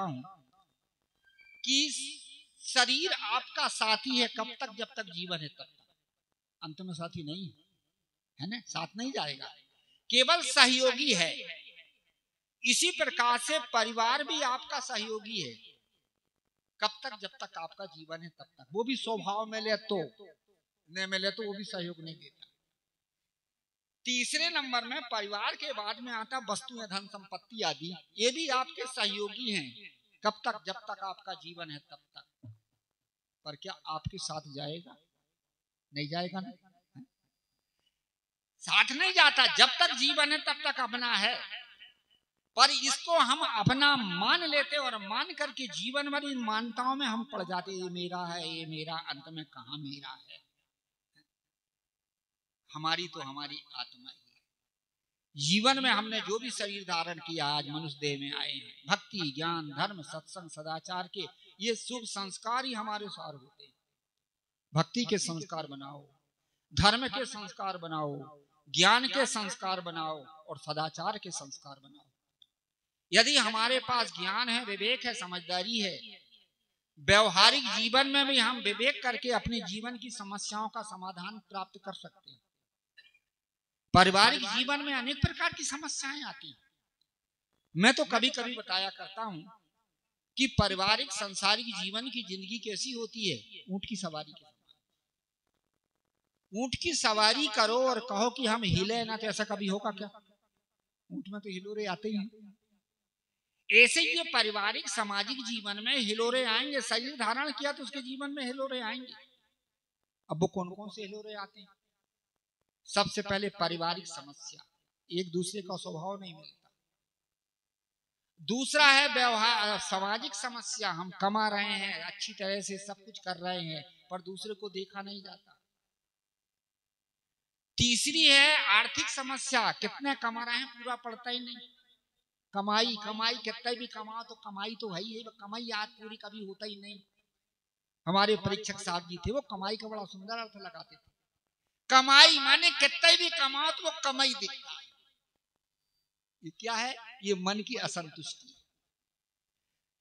हूं कि शरीर आपका साथी है कब तक, जब तक जीवन है तब तक। अंत में साथी नहीं है ना, साथ नहीं जाएगा, केवल सहयोगी है। इसी प्रकार से परिवार भी आपका सहयोगी है कब तक, जब तक आपका जीवन है तब तक। वो भी स्वभाव में ले तो, नहीं मिले तो वो भी सहयोग नहीं देता। तीसरे नंबर में परिवार के बाद में आता वस्तु, धन संपत्ति आदि। ये भी आपके सहयोगी हैं कब तक, जब तक आपका जीवन है तब तक। पर क्या आपके साथ जाएगा? नहीं जाएगा ना, साथ नहीं जाता। जब तक जीवन है तब तक अपना है, पर इसको हम अपना मान लेते और मान करके जीवन भर इन मान्यताओं में हम पड़ जाते, ये मेरा है, ये मेरा। अंत में कहाँ मेरा है? हमारी तो हमारी आत्मा ही है। जीवन में हमने जो भी शरीर धारण किया, आज मनुष्य देह में आए हैं, भक्ति, ज्ञान, धर्म, सत्संग, सदाचार के ये शुभ संस्कार ही हमारे सार होते हैं। भक्ति के संस्कार बनाओ, धर्म के संस्कार बनाओ, ज्ञान के संस्कार बनाओ और सदाचार के संस्कार बनाओ। यदि हमारे पास ज्ञान है, विवेक है, समझदारी है, व्यवहारिक जीवन में भी हम विवेक करके अपने जीवन की समस्याओं का समाधान प्राप्त कर सकते हैं। पारिवारिक जीवन में अनेक प्रकार की समस्याएं आती हैं। मैं तो कभी कभी बताया करता हूं कि पारिवारिक सांसारिक जीवन की जिंदगी कैसी होती है, ऊंट की सवारी की। ऊंट की सवारी करो और कहो कि हम हिले ना, तो ऐसा कभी होगा क्या? ऊंट में तो हिलोरे आते ही हैं। ऐसे ही ये पारिवारिक सामाजिक जीवन में हिलोरे आएंगे। शरीर धारण किया तो उसके जीवन में हिलोरे आएंगे। अब वो कौन कौन से हिलोरे आते हैं? सबसे पहले पारिवारिक समस्या, एक दूसरे का स्वभाव नहीं मिलता। दूसरा है व्यवहार, सामाजिक समस्या, हम कमा रहे हैं, अच्छी तरह से सब कुछ कर रहे हैं, पर दूसरे को देखा नहीं जाता। तीसरी है आर्थिक समस्या, कितने कमा रहे हैं पूरा पड़ता ही नहीं। कमाई कमाई कितने भी कमाओ तो कमाई तो है ही है, कमाई आज पूरी कभी होता ही नहीं। हमारे परीक्षक साहब जी थे, वो कमाई का बड़ा सुंदर अर्थ लगाते थे। कमाई माने कितने भी कमाओ तो वो कमाई दिखता है। ये क्या है? ये मन की असंतुष्टि।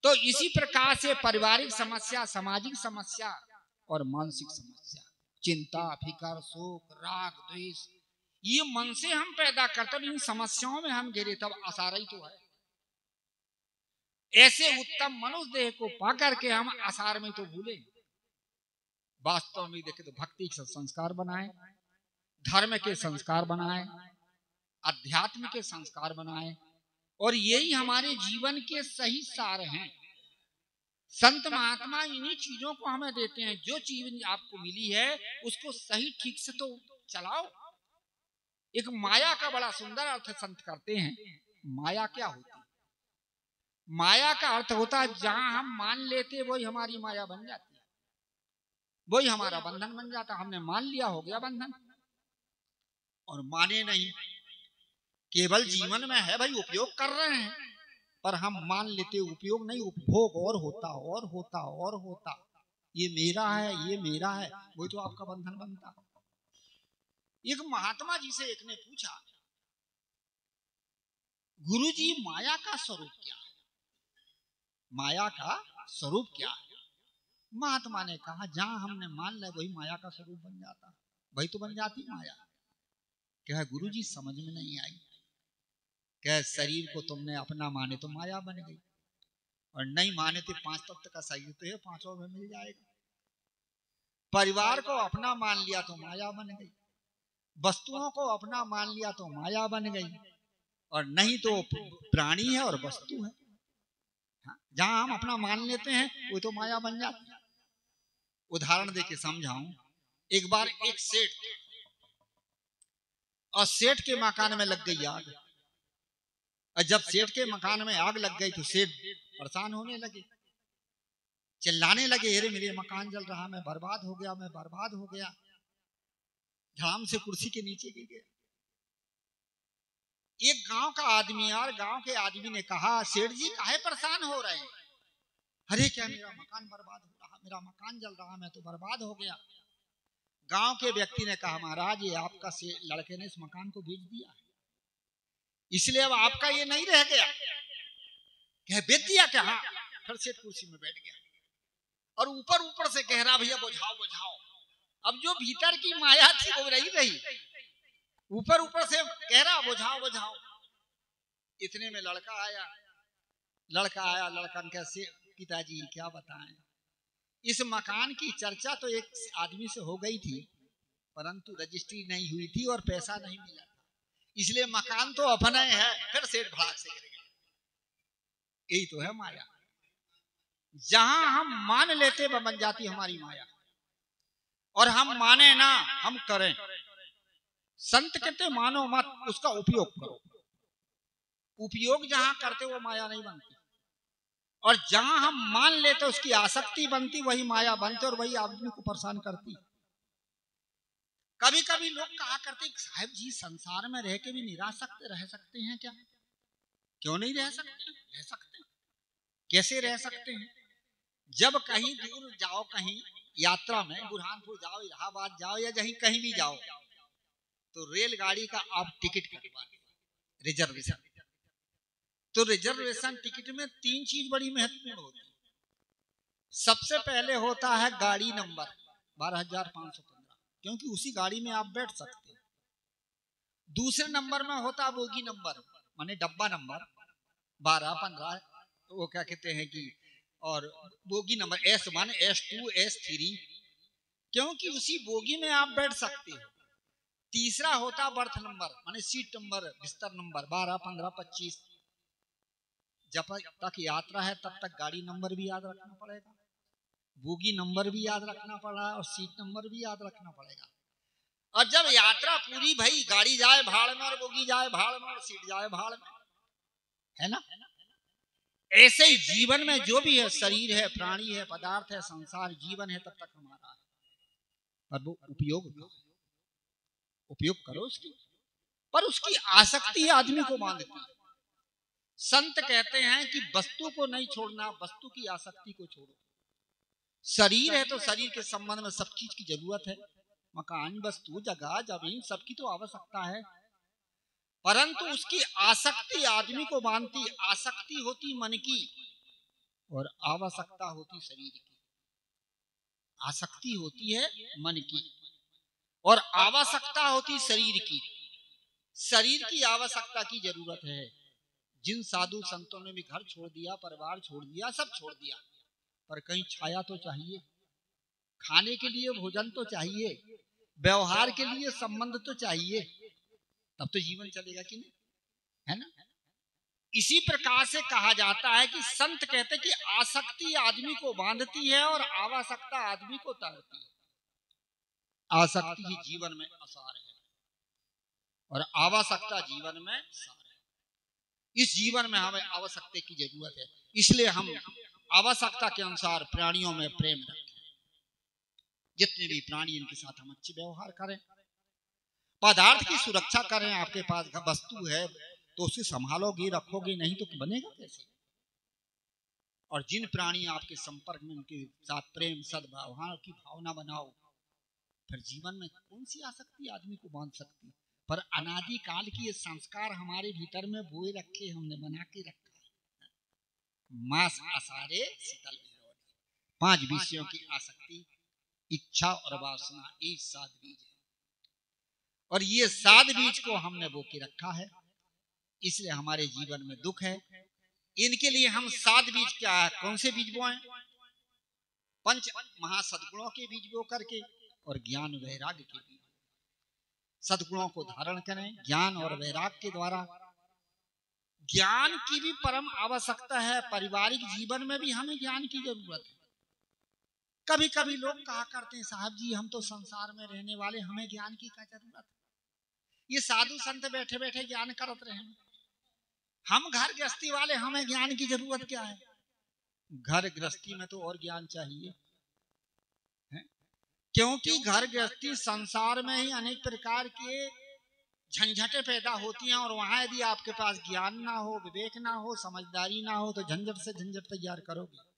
तो इसी प्रकार से पारिवारिक समस्या, सामाजिक समस्या और मानसिक समस्या, चिंता, फिकर, शोक, राग, द्वेष, ये मन से हम पैदा करते हैं। इन समस्याओं में हम गिरे तब आसार ही तो है। ऐसे उत्तम मनुष्य देह को पा करके हम आसार में तो भूले। वास्तव में देखे तो भक्ति के संस्कार बनाए, धर्म के संस्कार बनाए, अध्यात्म के संस्कार बनाए, और यही हमारे जीवन के सही सार हैं। संत महात्मा इन्हीं चीजों को हमें देते हैं। जो चीज आपको मिली है उसको सही ठीक से तो चलाओ। एक माया का बड़ा सुंदर अर्थ संत करते हैं। माया क्या होती है? माया का अर्थ होता है जहां हम मान लेते वही हमारी माया बन जाती है, वही हमारा बंधन बन जाता। हमने मान लिया, हो गया बंधन। और माने नहीं, केवल जीवन में है भाई, उपयोग कर रहे हैं, पर हम मान लेते उपयोग नहीं, उपभोग और होता और होता और होता। ये मेरा है, ये मेरा है, वही तो आपका बंधन बनता। एक महात्मा जी से एक ने पूछा, गुरुजी माया का स्वरूप क्या है? माया का स्वरूप क्या है? महात्मा ने कहा, जहां हमने मान लिया वही माया का स्वरूप बन जाता, वही तो बन जाती माया। क्या गुरुजी समझ में नहीं आई? क्या शरीर को तुमने अपना माने तो माया बन गई, और नहीं माने तो पांच तत्व का शरीर तो है, पांचों में मिल जाएगा। परिवार को अपना मान लिया तो माया बन गई, वस्तुओं को अपना मान लिया तो माया बन गई, और नहीं तो प्राणी है और वस्तु है। जहां हम अपना मान लेते हैं वो तो माया बन जाती है। उदाहरण देके समझाऊं, एक बार एक सेठ, और सेठ के मकान में लग गई आग। और जब सेठ के मकान में आग लग गई तो सेठ परेशान होने लगे, चिल्लाने लगे, अरे मेरे मकान जल रहा, मैं बर्बाद हो गया, मैं बर्बाद हो गया। धड़ाम से कुर्सी के नीचे गिर गया। एक गांव का आदमी, और गांव के आदमी ने कहा, सेठ जी काहे परेशान हो रहे हैं? अरे क्या मेरा मकान बर्बाद हो रहा, मेरा मकान जल रहा, मैं तो बर्बाद हो गया। गांव के व्यक्ति ने कहा, महाराज ये आपका लड़के ने इस मकान को बेच दिया, इसलिए अब आपका ये नहीं रह गया। क्या बेच दिया? क्या? हाँ। फिर सेठ कुर्सी में बैठ गया और ऊपर ऊपर से कह रहा भैया बुझाओ बुझाओ। अब जो भीतर की माया थी वो रही ऊपर ऊपर से कह रहा बुझाओ बुझाओ। इतने में लड़का आया लड़कन कैसे पिताजी क्या बताएं, इस मकान की चर्चा तो एक आदमी से हो गई थी परंतु रजिस्ट्री नहीं हुई थी और पैसा नहीं मिला था, इसलिए मकान तो अपना है। फिर सेठ भड़ाक से गिर गया। यही तो है माया, जहां हम मान लेते वह बन जाती हमारी माया, और हम माने ना हम करें। संत कहते मानो मत, उसका उपयोग करो। उपयोग जहां करते वो माया नहीं बनती, और जहां हम मान लेते उसकी आसक्ति बनती, वही माया बनती और वही आदमी को परेशान करती। कभी कभी लोग कहा करते साहब जी संसार में रह के भी निरासक्त रह सकते हैं क्या? क्यों नहीं रह सकते? रह सकते हैं। कैसे रह सकते हैं? जब कहीं दूर जाओ, कहीं यात्रा में बुरहानपुर जाओ, इलाहाबाद जाओ या कहीं भी जाओ, तो रेलगाड़ी का आप टिकट कटवा रिजर्वेशन। तो रिजर्वेशन टिकट में 3 चीज बड़ी महत्वपूर्ण होती है। सबसे पहले होता है गाड़ी नंबर 12,515, क्योंकि उसी गाड़ी में आप बैठ सकते हैं। दूसरे नंबर में होता है बोगी नंबर, माने डब्बा नंबर 12, 15, वो क्या कहते हैं कि, और बोगी नंबर एस माने S2, S3, क्योंकि उसी बोगी में आप बैठ सकते हो। तीसरा होता बर्थ नंबर, माने सीट नंबर, बिस्तर नंबर 12, 15, 25। जब तक यात्रा है तब तक गाड़ी नंबर भी याद रखना पड़ेगा, बोगी नंबर भी याद रखना पड़ा और सीट नंबर भी याद रखना पड़ेगा। और जब यात्रा पूरी भई, गाड़ी जाए भाड़ में और बोगी जाए भाड़ में और सीट जाए भाड़ में, है ना? ऐसे ही जीवन में जो भी है, शरीर है, प्राणी है, पदार्थ है, संसार जीवन है, तब तक हमारा है। पर वो उपयोग करो उसकी, पर उसकी आसक्ति आदमी को बांधती है। संत कहते हैं कि वस्तु को नहीं छोड़ना, वस्तु की आसक्ति को छोड़ो। शरीर है तो शरीर के संबंध में सब चीज की जरूरत है, मकान, वस्तु, जगह, जमीन, सबकी तो आवश्यकता है, परंतु उसकी आसक्ति आदमी को बांधती। आसक्ति होती मन की और आवश्यकता होती शरीर की। आसक्ति होती है मन की और आवश्यकता होती शरीर की। शरीर की आवश्यकता की जरूरत है। जिन साधु संतों ने भी घर छोड़ दिया, परिवार छोड़ दिया, सब छोड़ दिया, पर कहीं छाया तो चाहिए, खाने के लिए भोजन तो चाहिए, व्यवहार के लिए संबंध तो चाहिए, तब तो जीवन चलेगा कि नहीं, है ना? इसी प्रकार से कहा जाता है कि संत कहते कि आसक्ति आदमी को बांधती है और आवश्यकता आदमी को तारती है। आसक्ति ही जीवन में आसार है और आवश्यकता जीवन में सार है। इस जीवन में हमें आवश्यकता की जरूरत है, इसलिए हम आवश्यकता के अनुसार प्राणियों में प्रेम रखें। जितने भी प्राणी इनके साथ हम अच्छे व्यवहार करें, पदार्थ की सुरक्षा करें। आपके पास वस्तु है तो उसे संभालोगे, रखोगे, नहीं तो बनेगा कैसे? और जिन प्राणी आपके संपर्क में, उनके साथ प्रेम सद्भाव की भावना बनाओ, फिर जीवन में कौन सी आसक्ति आदमी को बांध सकती है? पर अनादि काल की ये संस्कार हमारे भीतर में बोए रखे, हमने बना के रखा है। मास आसारे शीतल 5 विषयों की आसक्ति, इच्छा और वासना, ये 7 बीज है, और ये 7 बीज को हमने बो के रखा है, इसलिए हमारे जीवन में दुख है। इनके लिए हम 7 बीज क्या है, कौन से बीज बोएं? 5 महासद्गुणों के बीज बो करके और ज्ञान वैराग्य के बीज। सद्गुणों को धारण करें ज्ञान और वैराग्य के द्वारा। ज्ञान की भी परम आवश्यकता है। पारिवारिक जीवन में भी हमें ज्ञान की जरूरत है। कभी कभी लोग कहा करते हैं साहब जी हम तो संसार में रहने वाले, हमें ज्ञान की क्या जरूरत है? ये साधु संत बैठे बैठे ज्ञान करते रहे, हम घर गृहस्थी वाले, हमें ज्ञान की जरूरत क्या है? घर गृहस्थी में तो और ज्ञान चाहिए है? क्योंकि घर गृहस्थी संसार में ही अनेक प्रकार के झंझटें पैदा होती हैं, और वहां यदि आपके पास ज्ञान ना हो, विवेक ना हो, समझदारी ना हो, तो झंझट से झंझट तैयार करोगे।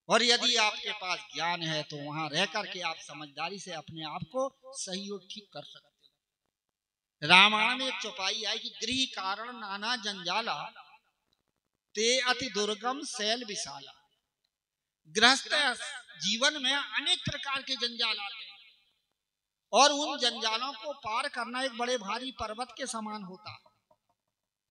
और यदि आपके पास ज्ञान है तो वहां रह करके आप समझदारी से अपने आप को सही और ठीक कर सकते हैं। रामायण में एक चौपाई आई कि गृह कारण नाना जंजाला, ते अति दुर्गम शैल विशाला। गृहस्थ जीवन में अनेक प्रकार के जंजाल आते हैं और उन जंजालों को पार करना एक बड़े भारी पर्वत के समान होता है।